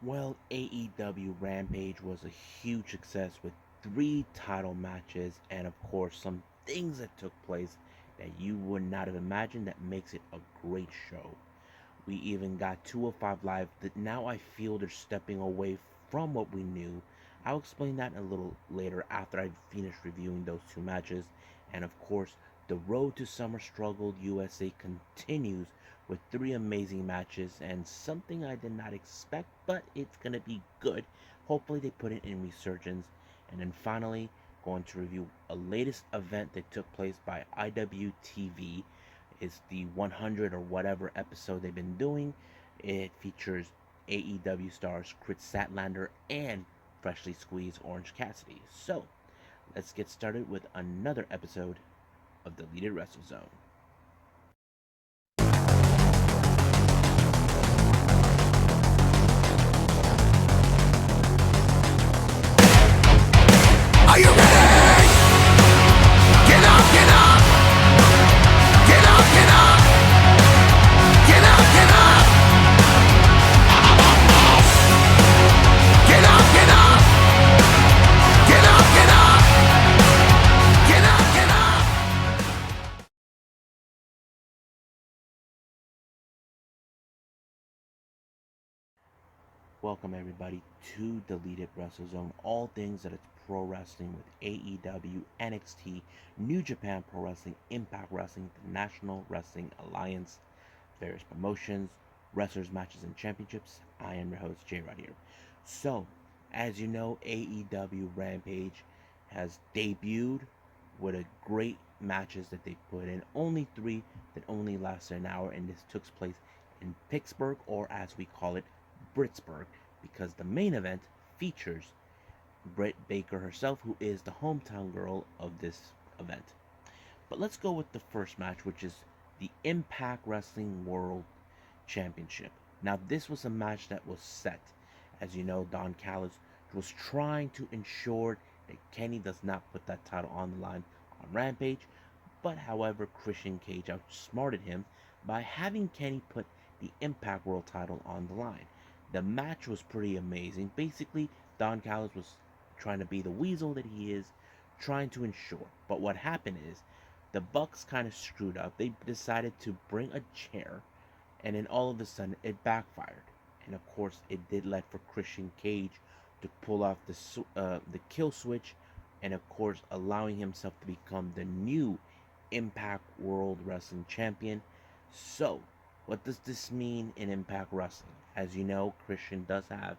Well, AEW Rampage was a huge success with 3 title matches and, of course, some things that took place that you would not have imagined that makes it a great show. We even got 205 Live that now I feel they're stepping away from what we knew. I'll explain that a little later after I finish reviewing those 2 matches. And of course, the Road to Summer Struggle USA continues with 3 amazing matches and something I did not expect, but it's gonna be good. Hopefully, they put it in Resurgence. And then finally, going to review a latest event that took place by IWTV. It's the 100 or whatever episode they've been doing. It features AEW stars Chris Statlander and freshly squeezed Orange Cassidy. So, let's get started with another episode of Deleted Wrestle Zone. Are you ready? Get up, get up! Get up, get up! Get up, get up! Get up, get up! Get up, get up! Get up, get up! Welcome everybody to Deleted Wrestle Zone. All things that it's pro wrestling with AEW, NXT, New Japan Pro Wrestling, Impact Wrestling, the National Wrestling Alliance, various promotions, wrestlers, matches, and championships. I am your host, J Rod here. So, as you know, AEW Rampage has debuted with a great matches that they put in. Only 3 that only lasted an hour, and this took place in Pittsburgh, or as we call it, Britsburg, because the main event features Britt Baker herself, who is the hometown girl of this event. But let's go with the first match, which is the Impact Wrestling World Championship. Now, this was a match that was set. As you know, Don Callis was trying to ensure that Kenny does not put that title on the line on Rampage. But however, Christian Cage outsmarted him by having Kenny put the Impact World title on the line. The match was pretty amazing. Basically, Don Callis was trying to be the weasel that he is, trying to ensure. But what happened is, the Bucks kind of screwed up. They decided to bring a chair, and then all of a sudden it backfired. And of course, it did let for Christian Cage to pull off the kill switch, and of course, allowing himself to become the new Impact World Wrestling Champion. So, what does this mean in Impact Wrestling? As you know, Christian does have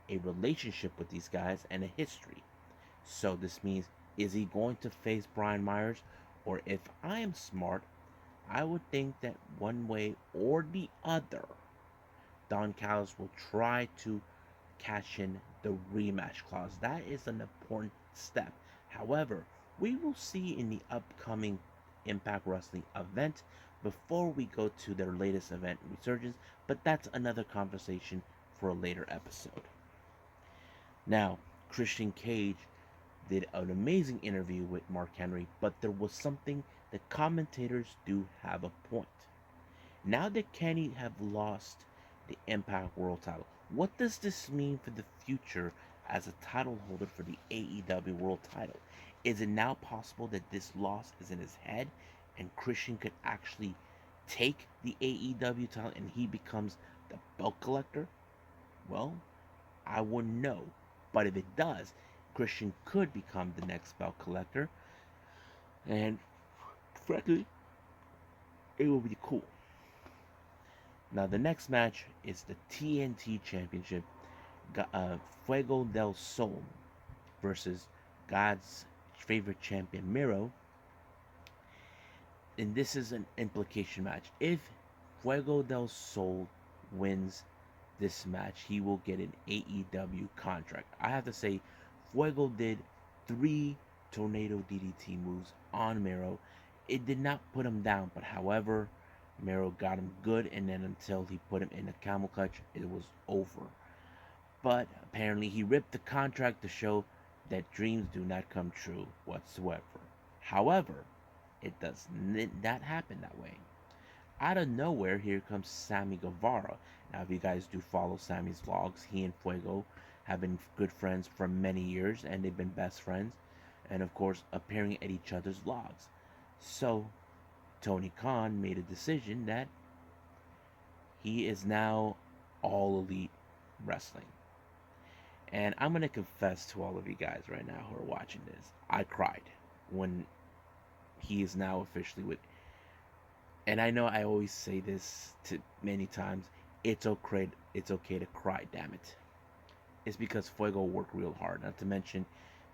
a relationship with these guys and a history. So this means, is he going to face Brian Myers? Or if I am smart, I would think that one way or the other, Don Callis will try to cash in the rematch clause. That is an important step. However, we will see in the upcoming Impact Wrestling event before we go to their latest event, Resurgence, but that's another conversation for a later episode. Now, Christian Cage did an amazing interview with Mark Henry, but there was something that commentators do have a point. Now that Kenny have lost the Impact World title, what does this mean for the future as a title holder for the AEW World title? Is it now possible that this loss is in his head and Christian could actually take the AEW title and he becomes the belt collector? Well, I wouldn't know. But if it does, Christian could become the next belt collector. And frankly, it will be cool. Now, the next match is the TNT Championship. Fuego Del Sol versus God's favorite champion, Miro. And this is an implication match. If Fuego Del Sol wins this match, he will get an AEW contract. I have to say, Fuego did 3 tornado DDT moves on Miro. It did not put him down, but however, Miro got him good, and then until he put him in a camel clutch, it was over. But apparently, he ripped the contract to show that dreams do not come true whatsoever. However, it does not happen that way. Out of nowhere, here comes Sammy Guevara. Now, if you guys do follow Sammy's vlogs, he and Fuego have been good friends for many years, and they've been best friends, and of course, appearing at each other's vlogs. So, Tony Khan made a decision that he is now all elite wrestling. And I'm going to confess to all of you guys right now who are watching this. I cried when he is now officially with. And I know I always say this to many times. It's okay to cry, damn it. It's because Fuego worked real hard. Not to mention,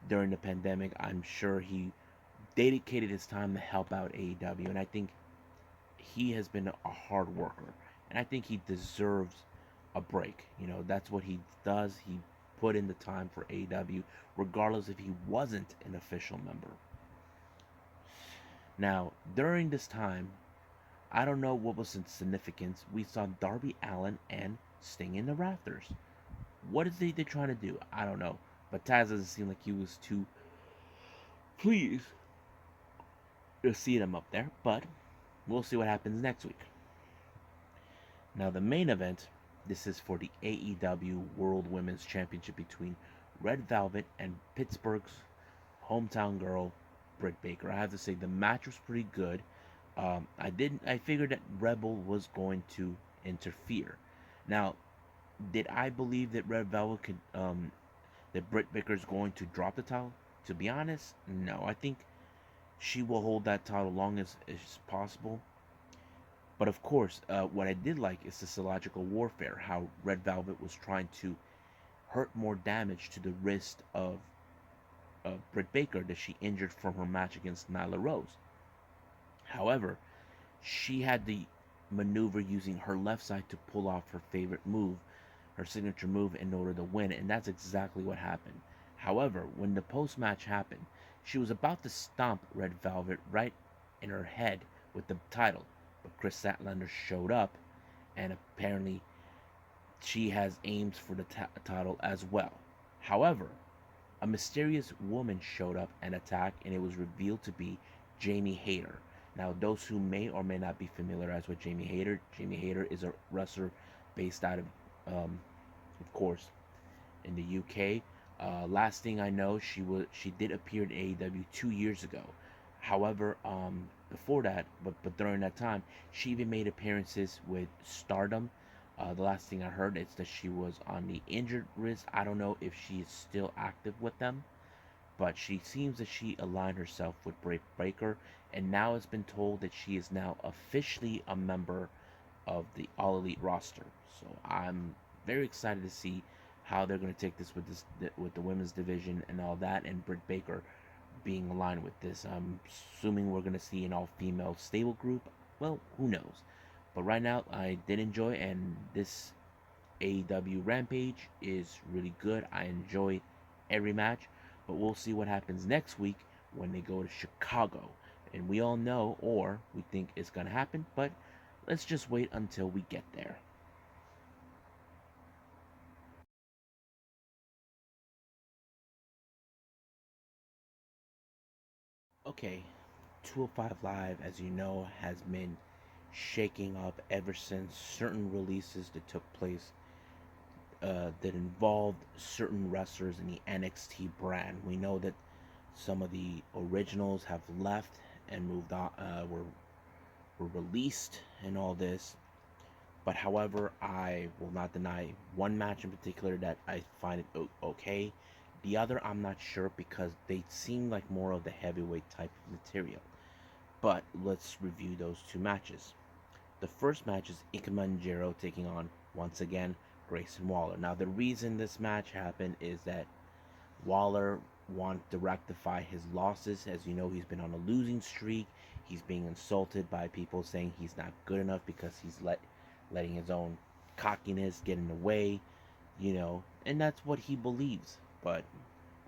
during the pandemic, I'm sure he dedicated his time to help out AEW. And I think he has been a hard worker. And I think he deserves a break. That's what he does. He put in the time for AEW, regardless if he wasn't an official member. Now, during this time, I don't know what was its significance. We saw Darby Allin and Sting in the rafters. What is they trying to do? I don't know. But Taz doesn't seem like he was too pleased to see them up there. But we'll see what happens next week. Now, the main event, this is for the AEW World Women's Championship between Red Velvet and Pittsburgh's hometown girl, Britt Baker. I have to say the match was pretty good. I figured that Rebel was going to interfere. Now, did I believe that Red Velvet could, that Britt Baker is going to drop the title? To be honest, no. I think she will hold that title long as possible. But of course, what I did like is the psychological warfare. How Red Velvet was trying to hurt more damage to the wrist of Britt Baker that she injured from her match against Nyla Rose. However, she had the maneuver using her left side to pull off her favorite move, her signature move, in order to win, and that's exactly what happened. However, when the post match happened, she was about to stomp Red Velvet right in her head with the title, but Chris Statlander showed up, and apparently she has aims for the title as well. However, a mysterious woman showed up and attacked, and it was revealed to be Jamie Hayter. Now, those who may or may not be familiarized with Jamie Hayter is a wrestler based out of course, in the UK. Last thing I know, she did appear in AEW 2 years ago. However, before that, but during that time, she even made appearances with Stardom. The last thing I heard is that she was on the injured wrist. I don't know if she is still active with them, but she seems that she aligned herself with Britt Baker, and now it's been told that she is now officially a member of the All Elite roster. So I'm very excited to see how they're going to take this with the women's division and all that, and Britt Baker being aligned with this. I'm assuming we're going to see an all-female stable group. Well, who knows? But right now, I did enjoy, and this AEW Rampage is really good. I enjoy every match, but we'll see what happens next week when they go to Chicago. And we all know, or we think it's going to happen, but let's just wait until we get there. Okay, 205 Live, as you know, has been shaking up ever since certain releases that took place that involved certain wrestlers in the NXT brand. We know that some of the originals have left and moved on, were released and all this. But however, I will not deny one match in particular that I find it okay. The other, I'm not sure because they seem like more of the heavyweight type of material. But let's review those two matches. The first match is Ikemanjiro taking on, once again, Grayson Waller. Now, the reason this match happened is that Waller wanted to rectify his losses. As you know, he's been on a losing streak. He's being insulted by people saying he's not good enough because he's letting his own cockiness get in the way, and that's what he believes. But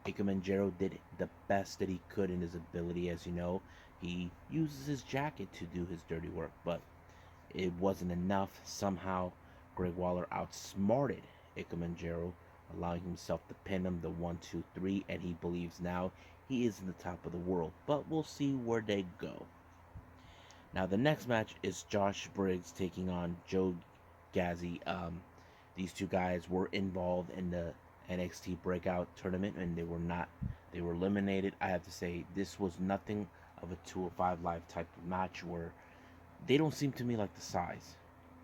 Ikemanjiro did the best that he could in his ability. As you know, he uses his jacket to do his dirty work, but it wasn't enough. Somehow, Greg Waller outsmarted Ikemanjiro, allowing himself to pin him the 1, 2, 3, and he believes now he is in the top of the world. But we'll see where they go. Now the next match is Josh Briggs taking on Joe Gazzi. These two guys were involved in the NXT Breakout tournament, and they were eliminated. I have to say, this was nothing of a 205 Live type of match where they don't seem to me like the size,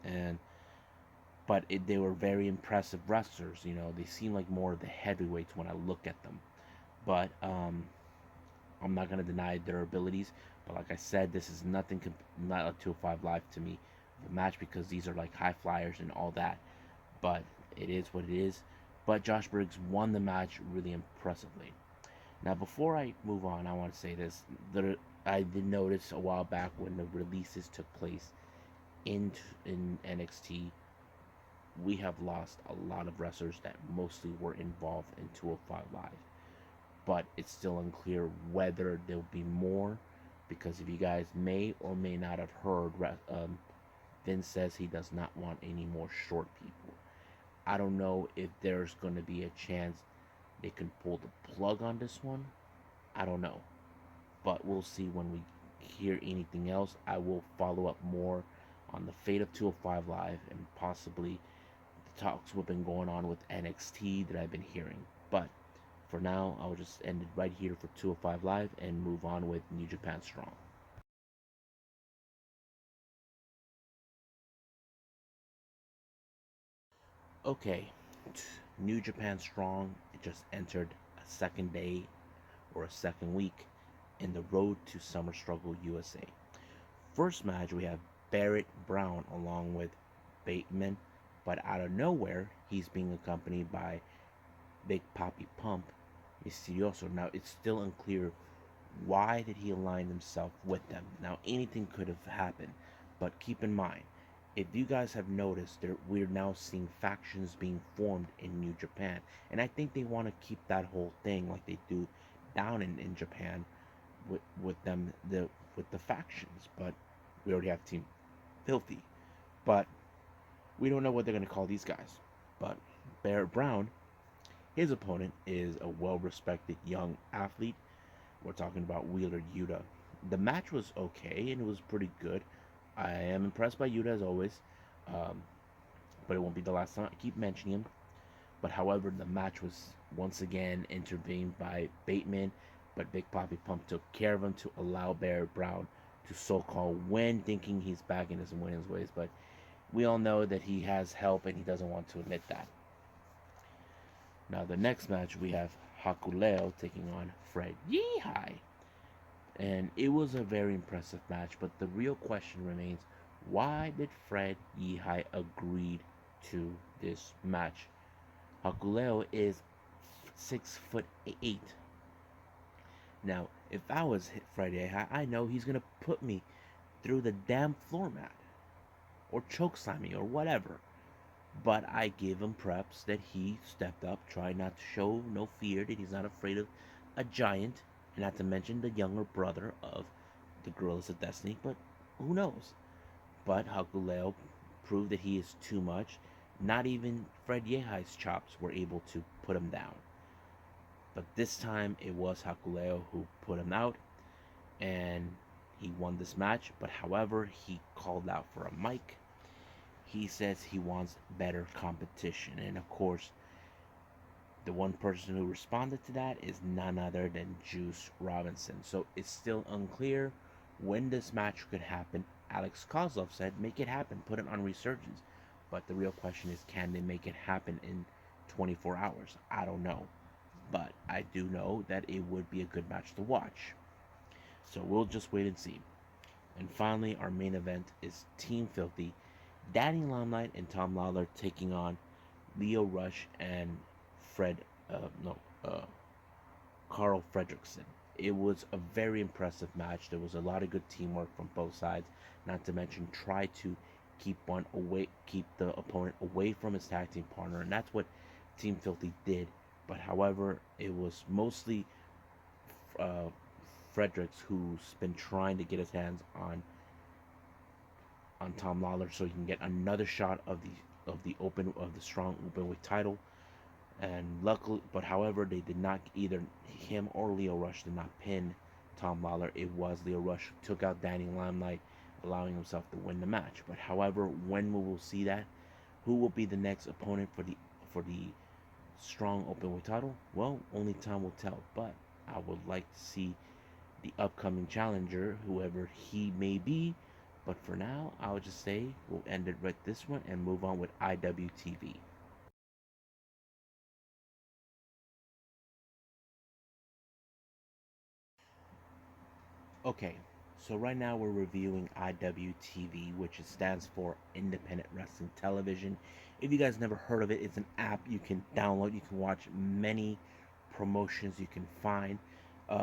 and they were very impressive wrestlers. You know, they seem like more of the heavyweights when I look at them. But I'm not gonna deny their abilities. But like I said, this is not a 205 Live to me, the match, because these are like high flyers and all that. But it is what it is. But Josh Briggs won the match really impressively. Now, before I move on, I want to say this. I did notice a while back when the releases took place in NXT, we have lost a lot of wrestlers that mostly were involved in 205 Live. But it's still unclear whether there'll be more, because if you guys may or may not have heard, Vince says he does not want any more short people. I don't know if there's going to be a chance they can pull the plug on this one. I don't know. But we'll see when we hear anything else. I will follow up more on the fate of 205 Live and possibly the talks we've been going on with NXT that I've been hearing. But for now, I'll just end it right here for 205 Live and move on with New Japan Strong. Okay, New Japan Strong, it just entered a second day or a second week in the Road to Summer Struggle USA. First match, we have Barrett Brown along with Bateman, but out of nowhere, he's being accompanied by Big Papi Pump Misterioso. Now, it's still unclear why did he align himself with them. Now, anything could have happened, but keep in mind, if you guys have noticed, we're now seeing factions being formed in New Japan, and I think they want to keep that whole thing like they do down in Japan with them with the factions. But we already have Team Filthy, but we don't know what they're gonna call these guys. But Barrett Brown, his opponent is a well-respected young athlete. We're talking about Wheeler Yuta. The match was okay and it was pretty good. I am impressed by Yuta as always, um, but it won't be the last time I keep mentioning him. But however, the match was once again intervened by Bateman, but Big Papi Pump took care of him to allow Barrett Brown to so-called win, thinking he's back in his winning ways. But we all know that he has help and he doesn't want to admit that. Now the next match we have Hakuleo taking on Fred Yeehai. And it was a very impressive match, but the real question remains, why did Fred Yeehai agree to this match? Hakuleo is 6'8". Now, if I was Fred Yeehai, I know he's gonna put me through the damn floor mat, or chokeslam me, or whatever. But I gave him preps that he stepped up, tried not to show no fear, that he's not afraid of a giant, and not to mention the younger brother of the Gorillas of Destiny. But who knows? But Hakuleo proved that he is too much. Not even Fred Yeehai's chops were able to put him down. But this time it was Hakuleo who put him out, and he won this match. But however, he called out for a mic. He says he wants better competition, and of course, the one person who responded to that is none other than Juice Robinson. So it's still unclear when this match could happen. Alex Kozlov said, make it happen, put it on Resurgence. But the real question is, can they make it happen in 24 hours? I don't know. But I do know that it would be a good match to watch. So we'll just wait and see. And finally, our main event is Team Filthy, Danny Limelight and Tom Lawler taking on Leo Rush and Fred, Carl Fredrickson. It was a very impressive match. There was a lot of good teamwork from both sides. Not to mention, try to keep the opponent away from his tag team partner, and that's what Team Filthy did. But however, it was mostly Fredericks who's been trying to get his hands on Tom Lawler so he can get another shot of the strong openweight title. And luckily, but however, they did not, either him or Leo Rush did not pin Tom Lawler. It was Leo Rush who took out Danny Limelight allowing himself to win the match. But however, when we will see that, who will be the next opponent for the Strong Openweight title? Well, only time will tell. But I would like to see the upcoming challenger, whoever he may be. But for now, I would just say we'll end it with this one and move on with IWTV. Okay, so right now we're reviewing IWTV, which stands for Independent Wrestling Television. If you guys never heard of it, it's an app you can download. You can watch many promotions you can find.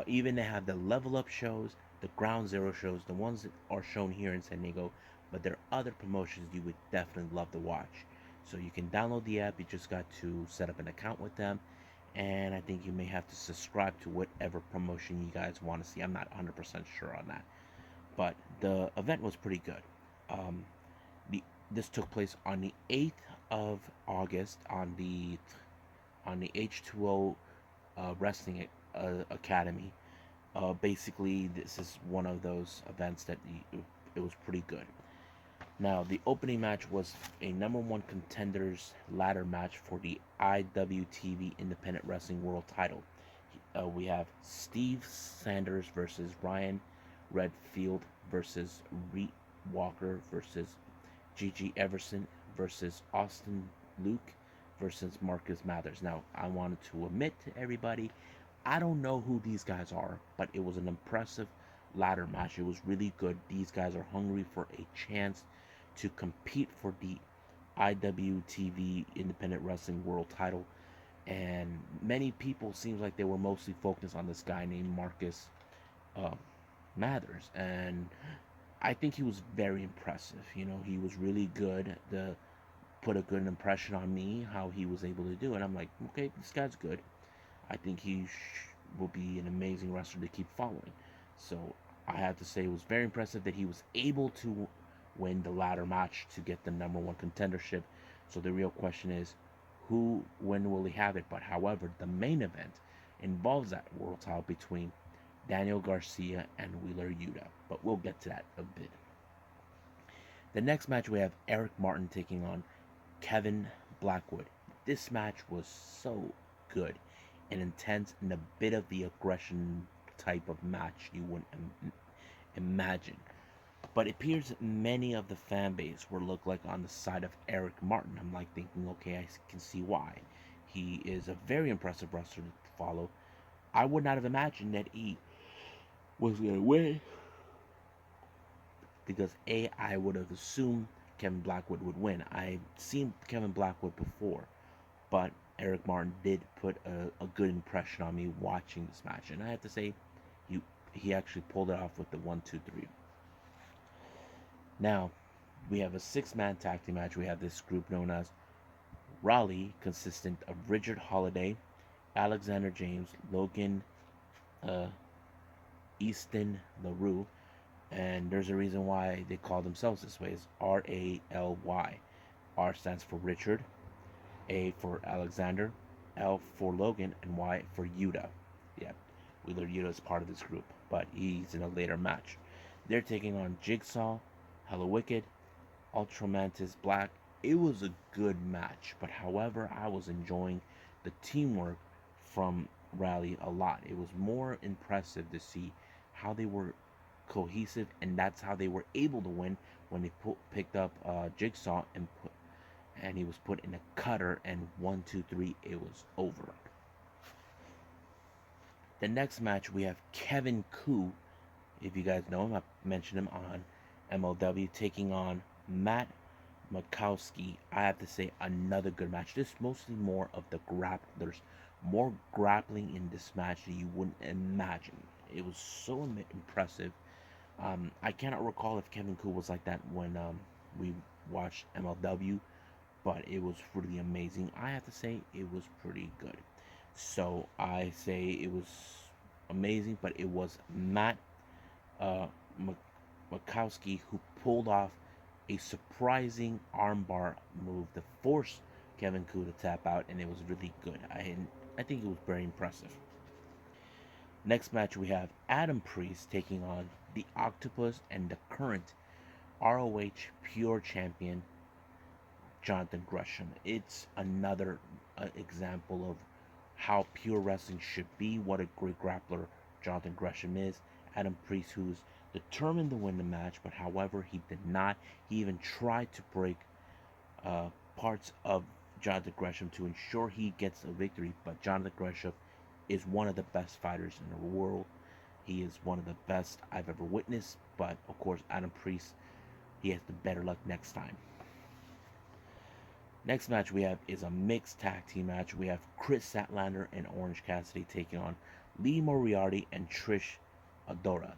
Even they have the Level Up shows, the Ground Zero shows, the ones that are shown here in San Diego. But there are other promotions you would definitely love to watch. So you can download the app. You just got to set up an account with them, and I think you may have to subscribe to whatever promotion you guys want to see. I'm not 100% sure on that, but the event was pretty good. Um, this took place on the 8th of August on the H2O Wrestling Academy. Basically, this is one of those events that it was pretty good. Now, the opening match was a number one contenders ladder match for the IWTV Independent Wrestling World title. We have Steve Sanders versus Ryan Redfield versus Reed Walker versus Gigi Everson versus Austin Luke versus Marcus Mathers. Now, I wanted to admit to everybody, I don't know who these guys are, but it was an impressive ladder match. It was really good. These guys are hungry for a chance to compete for the IWTV Independent Wrestling World title. And many people seems like they were mostly focused on this guy named Marcus uh, Mathers, and I think he was very impressive. You know, he was really good. The put a good impression on me how he was able to do it. I'm like, okay, this guy's good. I think will be an amazing wrestler to keep following. So I have to say it was very impressive that he was able to win the ladder match to get the number one contendership. So the real question is, when will he have it? But however, the main event involves that world title between Daniel Garcia and Wheeler Yuta. But we'll get to that a bit. The next match we have Eric Martin taking on Kevin Blackwood. This match was so good and intense and a bit of the aggression type of match you wouldn't imagine. But it appears many of the fan base were look like on the side of Eric Martin. I'm like thinking, okay, I can see why. He is a very impressive wrestler to follow. I would not have imagined that he was going to win because I would have assumed Kevin Blackwood would win. I've seen Kevin Blackwood before, but Eric Martin did put a good impression on me watching this match, and I have to say, he actually pulled it off with the 1-2-3. Now, we have a six-man tag team match. We have this group known as Raleigh, consistent of Richard Holiday, Alexander James, Logan uh, Easton LaRue, and there's a reason why they call themselves this way. It's RALY. R stands for Richard, A for Alexander, L for Logan, and Y for Yuta. Yeah, Wheeler Yuta is part of this group, but he's in a later match. They're taking on Jigsaw, Hello Wicked, Ultramantis Black. It was a good match, but however, I was enjoying the teamwork from Raleigh a lot. It was more impressive to see how they were cohesive, and that's how they were able to win when they picked up Jigsaw and he was put in a cutter, and 1-2-3, it was over. The next match we have Kevin Koo. If you guys know him, I mentioned him on MLW, taking on Matt Makowski. I have to say, another good match. This mostly more of the there's more grappling in this match that you wouldn't imagine. It was so impressive. I cannot recall if Kevin Koo was like that when we watched MLW, but it was really amazing. I have to say, it was pretty good. So I say it was amazing, but it was Matt uh, Makowski who pulled off a surprising armbar move to force Kevin Koo to tap out, and it was really good. I think it was very impressive. Next match we have Adam Priest taking on the Octopus and the current ROH Pure Champion Jonathan Gresham. It's another example of how pure wrestling should be, what a great grappler Jonathan Gresham is. Adam Priest, who's determined to win the match, but however, he did not. He even tried to break parts of Jonathan Gresham to ensure he gets a victory, but Jonathan Gresham is one of the best fighters in the world. He is one of the best I've ever witnessed, but of course, Adam Priest, he has the better luck next time. Next match we have is a mixed tag team match. We have Chris Statlander and Orange Cassidy taking on Lee Moriarty and Trish Adora.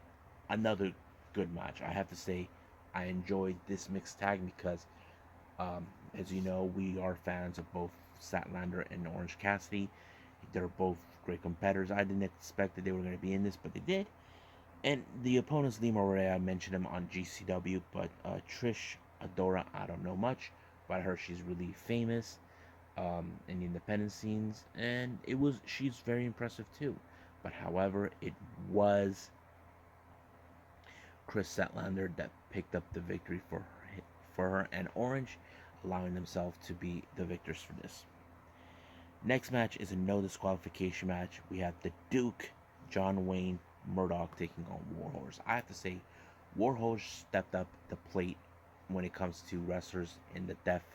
Another good match. I have to say, I enjoyed this mixed tag because, as you know, we are fans of both Statlander and Orange Cassidy. They're both great competitors. I didn't expect that they were going to be in this, but they did. And the opponent's Lee Moriarty. I mentioned him on GCW, but Trish Adora, I don't know much, but I heard she's really famous in the independent scenes, and she's very impressive too. But however, it was Chris Statlander that picked up the victory for her and Orange, allowing themselves to be the victors for this. Next match is a no disqualification match. We have the Duke, John Wayne Murdoch taking on Warhorse. I have to say, Warhorse stepped up the plate when it comes to wrestlers in the death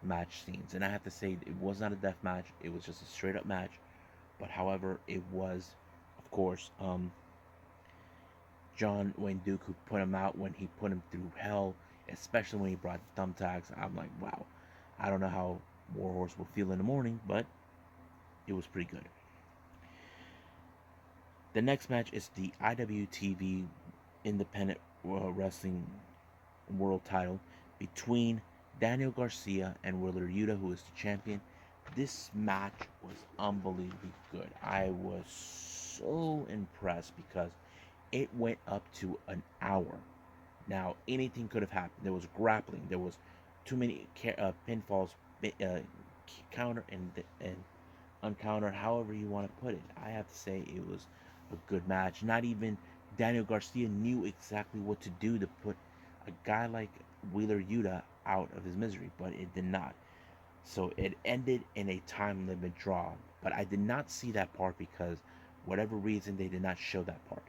match scenes. And I have to say, it was not a death match. It was just a straight up match. But however, it was, of course, John Wayne Duke who put him out when he put him through hell, especially when he brought thumbtacks. I'm like, wow. I don't know how Warhorse will feel in the morning, but it was pretty good. The next match is the IWTV Independent Wrestling World Title between Daniel Garcia and Wheeler Yuta, who is the champion. This match was unbelievably good. I was so impressed because it went up to an hour. Now, anything could have happened. There was grappling. There was too many pinfalls, counter and uncountered, however you want to put it. I have to say it was a good match. Not even Daniel Garcia knew exactly what to do to put a guy like Wheeler Yuta out of his misery, but it did not. So it ended in a time limit draw. But I did not see that part because whatever reason they did not show that part.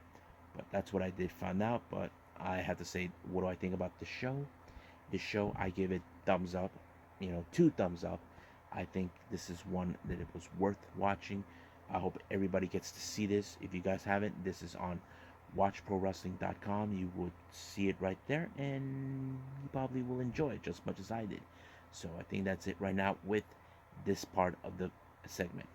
But that's what I did find out. But I have to say, what do I think about the show? The show, I give it thumbs up. 2 thumbs up. I think this is one that it was worth watching. I hope everybody gets to see this. If you guys haven't, this is on watchprowrestling.com. You would see it right there, and you probably will enjoy it just as much as I did. So I think that's it right now with this part of the segment.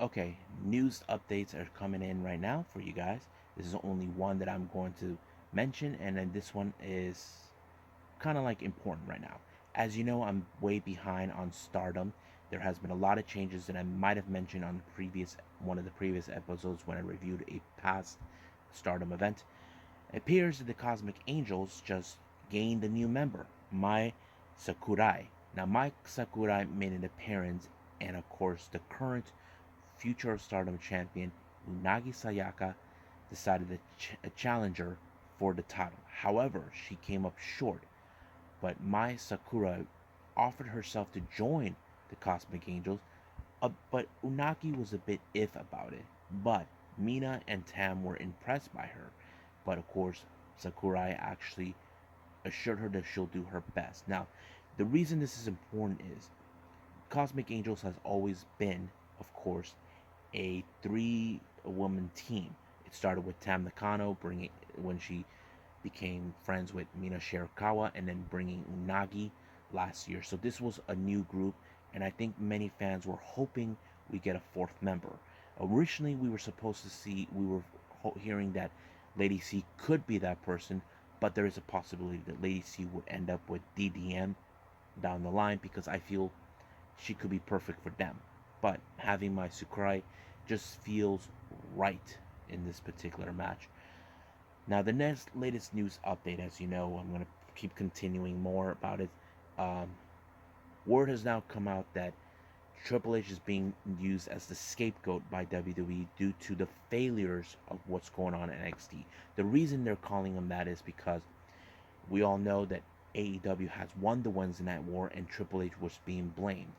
Okay, news updates are coming in right now for you guys. This is only one that I'm going to mention, and then this one is kind of like important right now. As you know, I'm way behind on Stardom. There has been a lot of changes that I might have mentioned on one of the previous episodes when I reviewed a past Stardom event. It appears that the Cosmic Angels just gained a new member, Mai Sakurai. Now, Mai Sakurai made an appearance, and of course, the current future Stardom champion Unagi Sayaka decided to challenge her for the title. However, she came up short, but Mai Sakurai offered herself to join the Cosmic Angels, but Unagi was a bit iff about it. But Mina and Tam were impressed by her. But of course, Sakurai actually assured her that she'll do her best. Now, the reason this is important is Cosmic Angels has always been, of course, a 3-woman team. It started with Tam Nakano when she became friends with Mina Shirakawa, and then bringing Unagi last year. So this was a new group, and I think many fans were hoping we get a 4th member. Originally, we were hearing that Lady C could be that person, but there is a possibility that Lady C would end up with DDM down the line because I feel she could be perfect for them. But having Mai Sakurai just feels right. in this particular match. Now, the next latest news update, as you know, I'm going to keep continuing more about it. Um, Word has now come out that Triple H is being used as the scapegoat by WWE due to the failures of what's going on in NXT. The reason they're calling him that is because we all know that AEW has won the Wednesday Night War and Triple H was being blamed.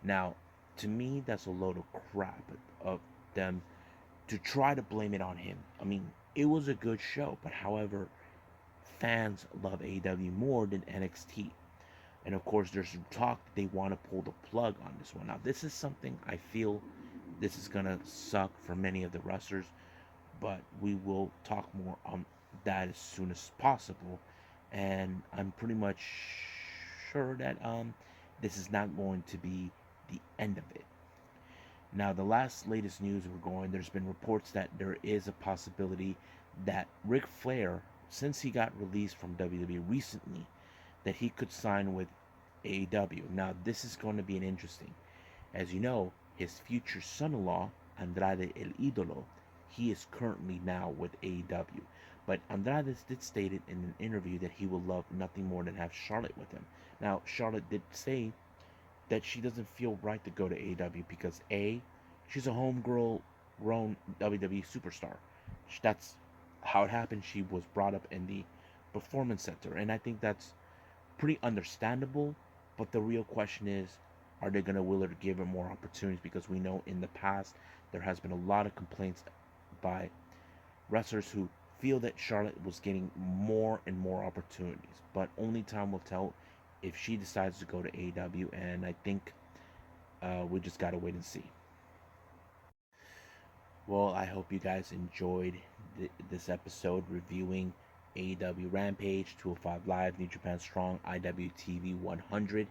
Now, to me, that's a load of crap of them to try to blame it on him. I mean, it was a good show, but however, fans love AEW more than NXT. And of course, there's talk that they want to pull the plug on this one. Now, this is something I feel this is going to suck for many of the wrestlers, but we will talk more on that as soon as possible. And I'm pretty much sure that this is not going to be the end of it. Now, the latest news we're going, there's been reports that there is a possibility that Ric Flair, since he got released from WWE recently, that he could sign with AEW. Now, this is going to be an interesting. As you know, his future son-in-law, Andrade El Idolo, he is currently now with AEW. But Andrade did state it in an interview that he would love nothing more than have Charlotte with him. Now, Charlotte did say that she doesn't feel right to go to AEW because A, she's a homegirl grown WWE superstar. That's how it happened. She was brought up in the performance center, and I think that's pretty understandable. But the real question is, are they gonna will her to give her more opportunities? Because we know in the past there has been a lot of complaints by wrestlers who feel that Charlotte was getting more and more opportunities. But only time will tell if she decides to go to AEW, and I think we just gotta wait and see. Well, I hope you guys enjoyed this episode reviewing AEW Rampage, 205 Live, New Japan Strong, IWTV 100,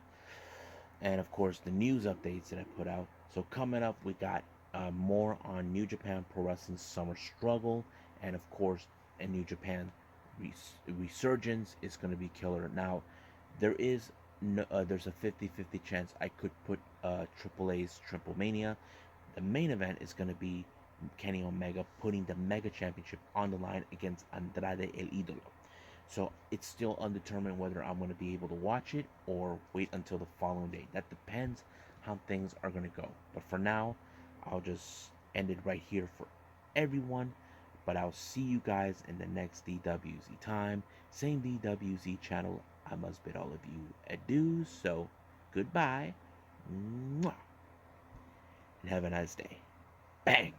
and of course the news updates that I put out. So coming up, we got more on New Japan Pro Wrestling Summer Struggle, and of course, a New Japan Resurgence is going to be killer. Now, there is there's a 50-50 chance I could put Triple A's Triple Mania. The main event is going to be Kenny Omega putting the Mega Championship on the line against Andrade El Idolo. So it's still undetermined whether I'm going to be able to watch it or wait until the following day. That depends how things are going to go. But for now, I'll just end it right here for everyone. But I'll see you guys in the next DWZ time. Same DWZ channel. I must bid all of you adieu. So goodbye. Mwah. And have a nice day. Bang.